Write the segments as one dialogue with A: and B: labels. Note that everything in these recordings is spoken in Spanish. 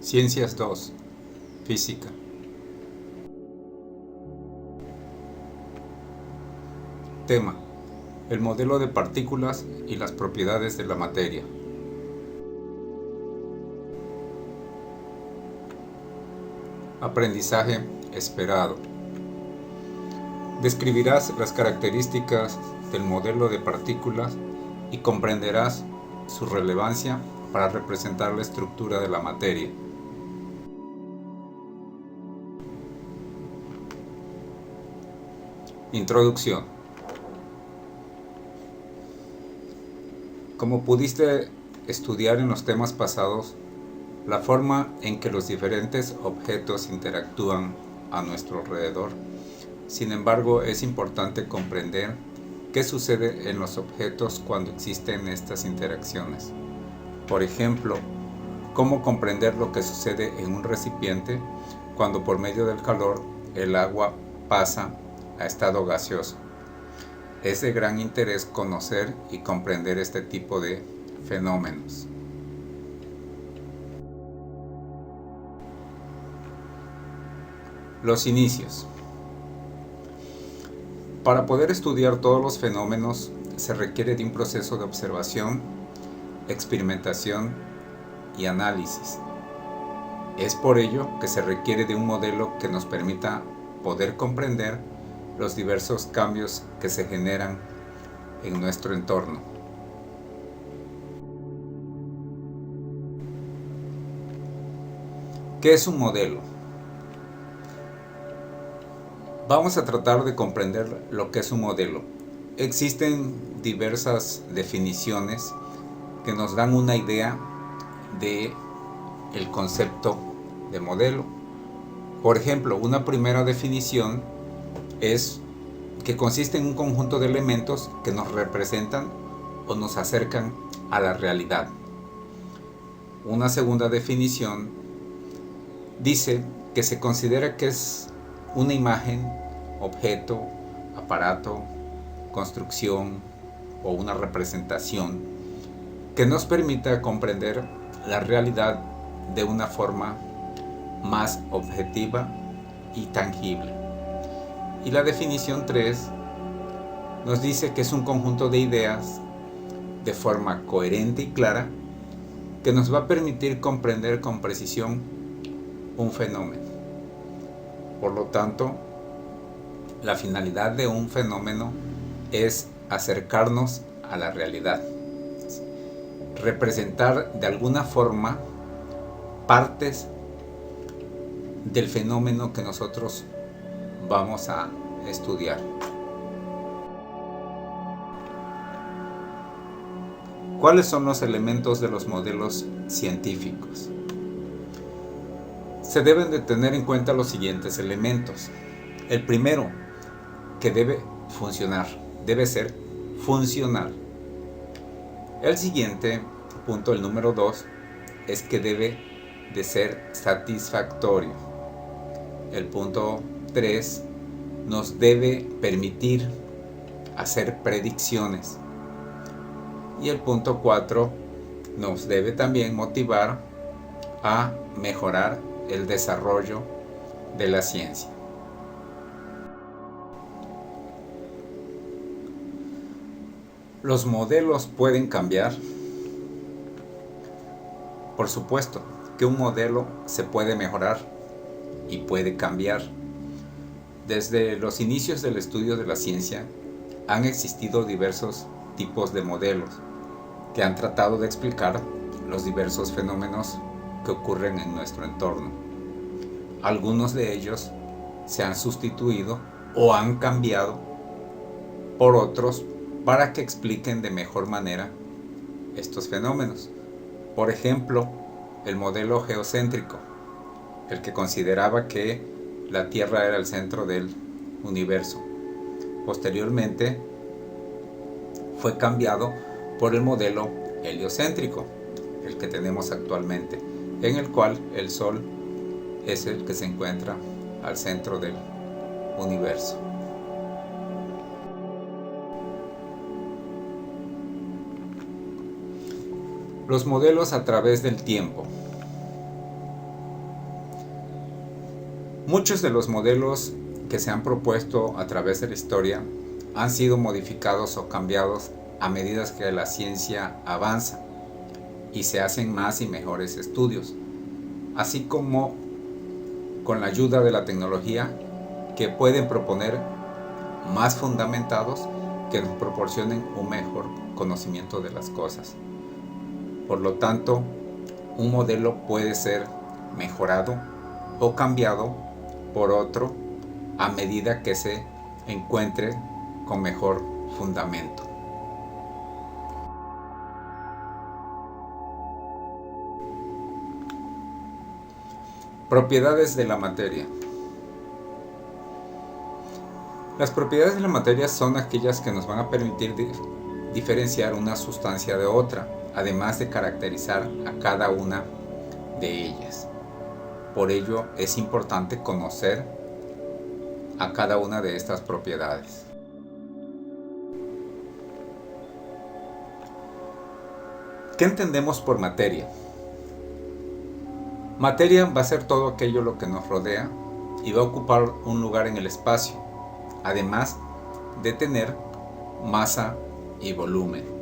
A: Ciencias 2. Física. Tema: el modelo de partículas y las propiedades de la materia. Aprendizaje esperado. Describirás las características del modelo de partículas y comprenderás su relevancia para representar la estructura de la materia. Introducción. Como pudiste estudiar en los temas pasados, la forma en que los diferentes objetos interactúan a nuestro alrededor. Sin embargo, es importante comprender qué sucede en los objetos cuando existen estas interacciones. Por ejemplo, cómo comprender lo que sucede en un recipiente cuando por medio del calor el agua pasa a estado gaseoso. Es de gran interés conocer y comprender este tipo de fenómenos. Los inicios. Para poder estudiar todos los fenómenos se requiere de un proceso de observación, experimentación y análisis. Es por ello que se requiere de un modelo que nos permita poder comprender los diversos cambios que se generan en nuestro entorno. ¿Qué es un modelo? Vamos a tratar de comprender lo que es un modelo. Existen diversas definiciones que nos dan una idea de el concepto de modelo. Por ejemplo, una primera definición es que consiste en un conjunto de elementos que nos representan o nos acercan a la realidad. Una segunda definición dice que se considera que es una imagen, objeto, aparato, construcción o una representación que nos permita comprender la realidad de una forma más objetiva y tangible. Y la definición 3 nos dice que es un conjunto de ideas de forma coherente y clara que nos va a permitir comprender con precisión un fenómeno. Por lo tanto, la finalidad de un fenómeno es acercarnos a la realidad, representar de alguna forma partes del fenómeno que nosotros vamos a estudiar. ¿Cuáles son los elementos de los modelos científicos? Se deben de tener en cuenta los siguientes elementos. El primero, que debe funcionar, debe ser funcional. El siguiente punto, el número 2, es que debe de ser satisfactorio. El punto 3 nos debe permitir hacer predicciones. Y el punto 4 nos debe también motivar a mejorar el desarrollo de la ciencia. ¿Los modelos pueden cambiar? Por supuesto que un modelo se puede mejorar y puede cambiar. Desde los inicios del estudio de la ciencia han existido diversos tipos de modelos que han tratado de explicar los diversos fenómenos que ocurren en nuestro entorno. Algunos de ellos se han sustituido o han cambiado por otros para que expliquen de mejor manera estos fenómenos. Por ejemplo, el modelo geocéntrico, el que consideraba que la Tierra era el centro del universo. Posteriormente fue cambiado por el modelo heliocéntrico, el que tenemos actualmente, en el cual el Sol es el que se encuentra al centro del universo. Los modelos a través del tiempo. Muchos de los modelos que se han propuesto a través de la historia han sido modificados o cambiados a medida que la ciencia avanza y se hacen más y mejores estudios, así como con la ayuda de la tecnología que pueden proponer más fundamentados que nos proporcionen un mejor conocimiento de las cosas. Por lo tanto, un modelo puede ser mejorado o cambiado por otro a medida que se encuentre con mejor fundamento. Propiedades de la materia. Las propiedades de la materia son aquellas que nos van a permitir diferenciar una sustancia de otra, además de caracterizar a cada una de ellas. Por ello es importante conocer a cada una de estas propiedades. ¿Qué entendemos por materia? Materia va a ser todo aquello lo que nos rodea y va a ocupar un lugar en el espacio, además de tener masa y volumen.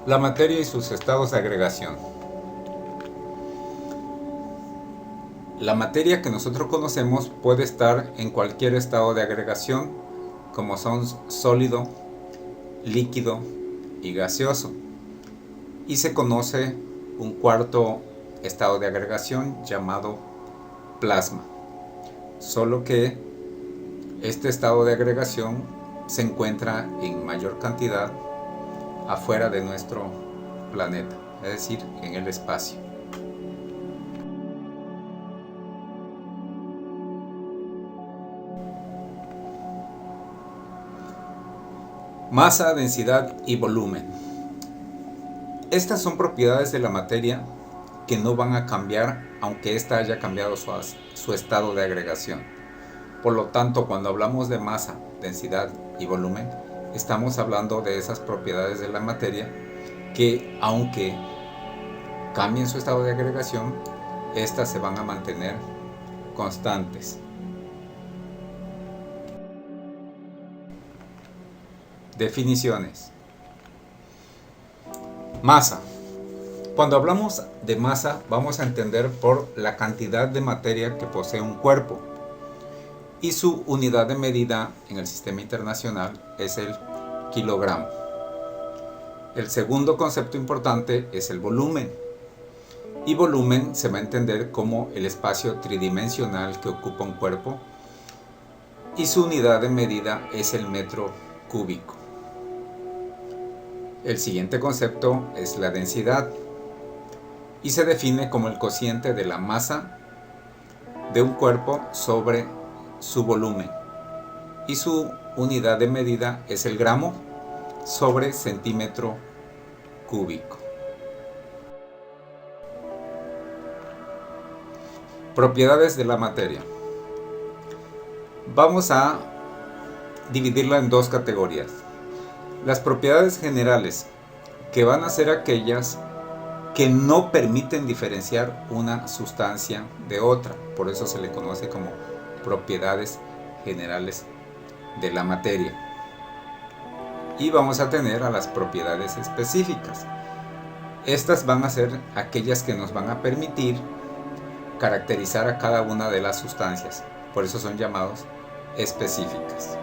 A: La materia y sus estados de agregación. La materia que nosotros conocemos puede estar en cualquier estado de agregación, como son sólido, líquido y gaseoso. Y se conoce un cuarto estado de agregación llamado plasma. Solo que este estado de agregación se encuentra en mayor cantidad afuera de nuestro planeta, es decir, en el espacio. Masa, densidad y volumen. Estas son propiedades de la materia que no van a cambiar aunque ésta haya cambiado su estado de agregación. Por lo tanto, cuando hablamos de masa, densidad y volumen, estamos hablando de esas propiedades de la materia que, aunque cambien su estado de agregación, estas se van a mantener constantes. Definiciones. Masa. Cuando hablamos de masa, vamos a entender por la cantidad de materia que posee un cuerpo, y su unidad de medida en el sistema internacional es el kilogramo. El segundo concepto importante es el volumen, y volumen se va a entender como el espacio tridimensional que ocupa un cuerpo, y su unidad de medida es el metro cúbico. El siguiente concepto es la densidad, y se define como el cociente de la masa de un cuerpo sobre su volumen, y su unidad de medida es el gramo sobre centímetro cúbico. Propiedades de la materia. Vamos a dividirla en dos categorías. Las propiedades generales, que van a ser aquellas que no permiten diferenciar una sustancia de otra, por eso se le conoce como propiedades generales de la materia. Y vamos a tener a las propiedades específicas. Estas van a ser aquellas que nos van a permitir caracterizar a cada una de las sustancias, por eso son llamados específicas.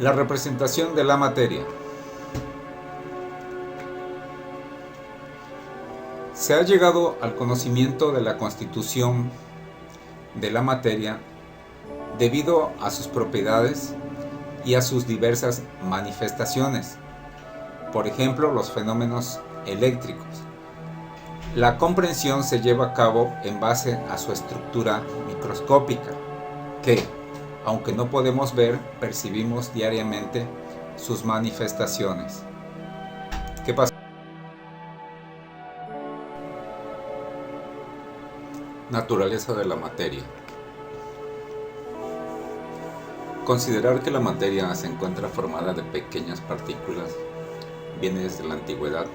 A: La representación de la materia. Se ha llegado al conocimiento de la constitución de la materia debido a sus propiedades y a sus diversas manifestaciones. Por ejemplo, los fenómenos eléctricos. La comprensión se lleva a cabo en base a su estructura microscópica, que, aunque no podemos ver, percibimos diariamente sus manifestaciones. ¿Qué pasa? Naturaleza de la materia. Considerar que la materia se encuentra formada de pequeñas partículas viene desde la antigüedad.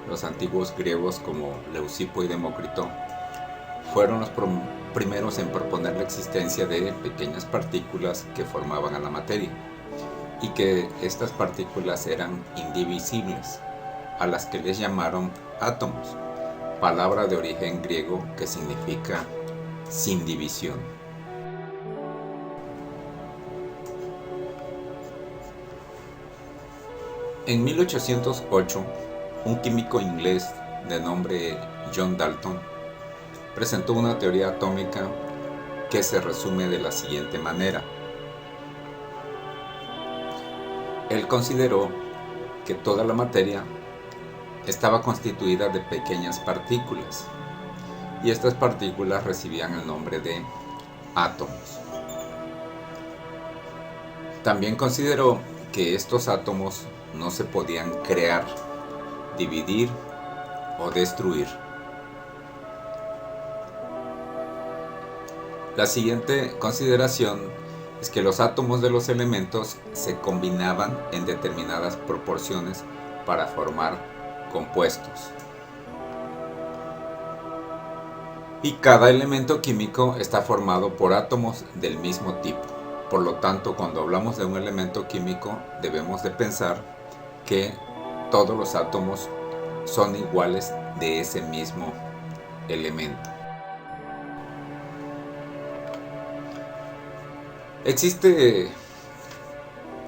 A: Los antiguos griegos como Leucipo y Demócrito fueron los primeros en proponer la existencia de pequeñas partículas que formaban a la materia y que estas partículas eran indivisibles, a las que les llamaron átomos, palabra de origen griego que significa sin división. En 1808, un químico inglés de nombre John Dalton presentó una teoría atómica que se resume de la siguiente manera. Él consideró que toda la materia estaba constituida de pequeñas partículas y estas partículas recibían el nombre de átomos. También consideró que estos átomos no se podían crear, dividir o destruir. La siguiente consideración es que los átomos de los elementos se combinaban en determinadas proporciones para formar compuestos. Y cada elemento químico está formado por átomos del mismo tipo. Por lo tanto, cuando hablamos de un elemento químico, debemos de pensar que todos los átomos son iguales de ese mismo elemento. Existe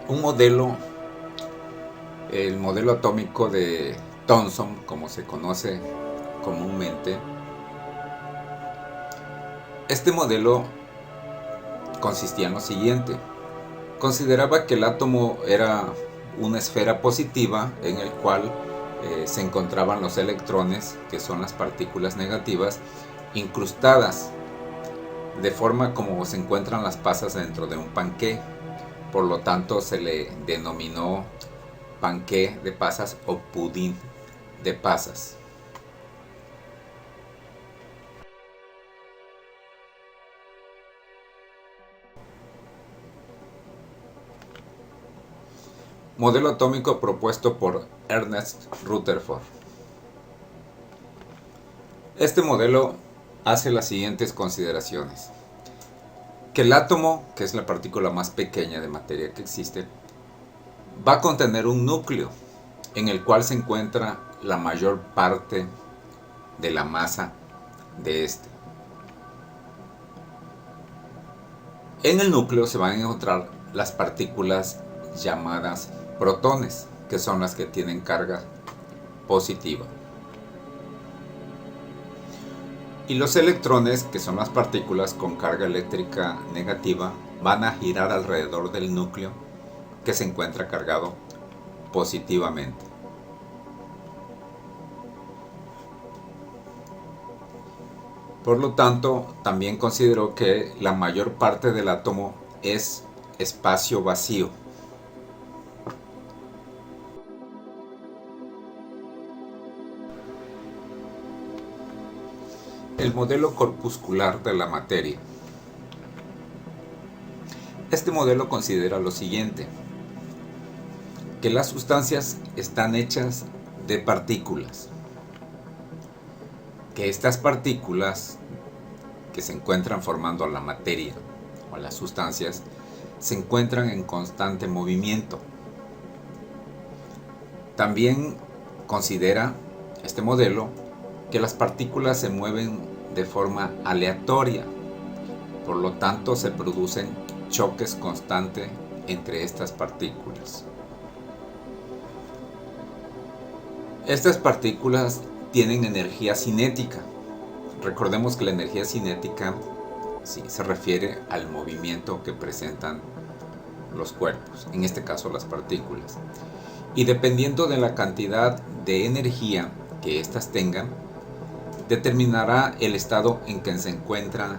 A: un modelo, el modelo atómico de Thomson, como se conoce comúnmente. Este modelo consistía en lo siguiente: consideraba que el átomo era una esfera positiva en el cual se encontraban los electrones, que son las partículas negativas, incrustadas de forma como se encuentran las pasas dentro de un panqué. Por lo tanto se le denominó panqué de pasas o pudín de pasas. Modelo atómico propuesto por Ernest Rutherford. Este modelo hace las siguientes consideraciones: que el átomo, que es la partícula más pequeña de materia que existe, va a contener un núcleo en el cual se encuentra la mayor parte de la masa de este. En el núcleo se van a encontrar las partículas llamadas protones, que son las que tienen carga positiva. Y los electrones, que son las partículas con carga eléctrica negativa, van a girar alrededor del núcleo que se encuentra cargado positivamente. Por lo tanto, también consideró que la mayor parte del átomo es espacio vacío. El modelo corpuscular de la materia. Este modelo considera lo siguiente: que las sustancias están hechas de partículas, que estas partículas que se encuentran formando la materia o las sustancias se encuentran en constante movimiento. También considera este modelo que las partículas se mueven de forma aleatoria, por lo tanto se producen choques constantes entre estas partículas. Estas partículas tienen energía cinética. Recordemos que la energía cinética se refiere al movimiento que presentan los cuerpos, en este caso las partículas. Y dependiendo de la cantidad de energía que éstas tengan, determinará el estado en que se encuentra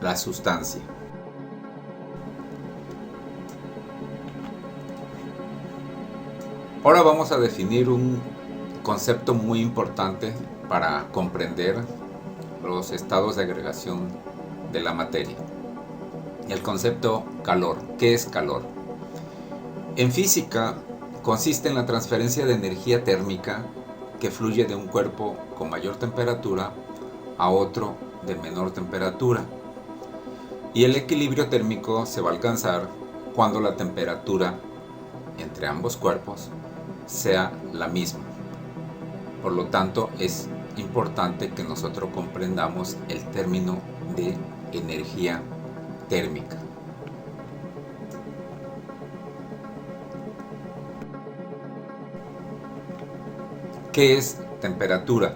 A: la sustancia. Ahora vamos a definir un concepto muy importante para comprender los estados de agregación de la materia. el concepto calor. ¿Qué es calor? En física, consiste en la transferencia de energía térmica que fluye de un cuerpo con mayor temperatura a otro de menor temperatura. Y el equilibrio térmico se va a alcanzar cuando la temperatura entre ambos cuerpos sea la misma. Por lo tanto, es importante que nosotros comprendamos el término de energía térmica. ¿Qué es temperatura?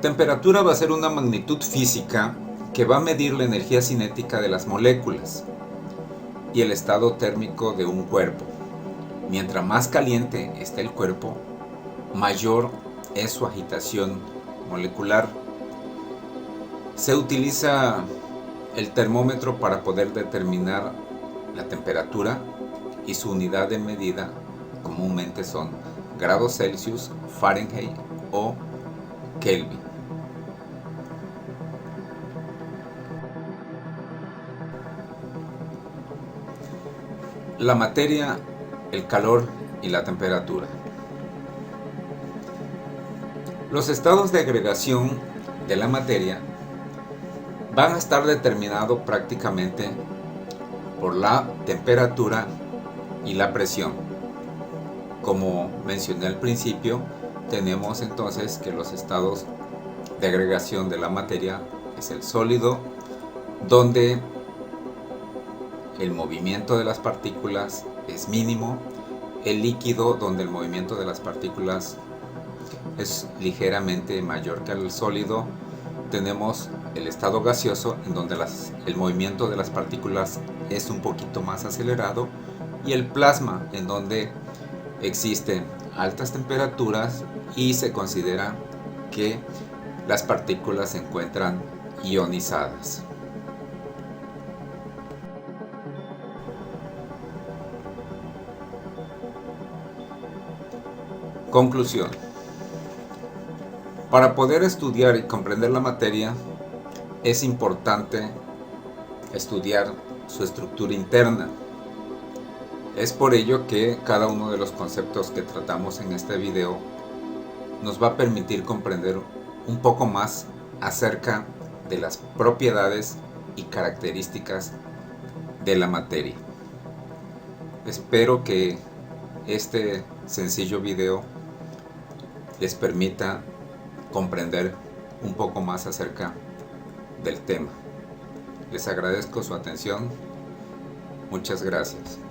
A: Temperatura va a ser una magnitud física que va a medir la energía cinética de las moléculas y el estado térmico de un cuerpo. Mientras más caliente está el cuerpo, mayor es su agitación molecular. Se utiliza el termómetro para poder determinar la temperatura y su unidad de medida comúnmente son grados Celsius, Fahrenheit o Kelvin. La materia, el calor y la temperatura. Los estados de agregación de la materia van a estar determinados prácticamente por la temperatura y la presión. Como mencioné al principio, tenemos entonces que los estados de agregación de la materia es el sólido, donde el movimiento de las partículas es mínimo, el líquido, donde el movimiento de las partículas es ligeramente mayor que el sólido, tenemos el estado gaseoso, en donde el movimiento de las partículas es un poquito más acelerado, y el plasma, en donde existen altas temperaturas y se considera que las partículas se encuentran ionizadas. Conclusión. Para poder estudiar y comprender la materia, es importante estudiar su estructura interna. Es por ello que cada uno de los conceptos que tratamos en este video nos va a permitir comprender un poco más acerca de las propiedades y características de la materia. Espero que este sencillo video les permita comprender un poco más acerca del tema. Les agradezco su atención. Muchas gracias.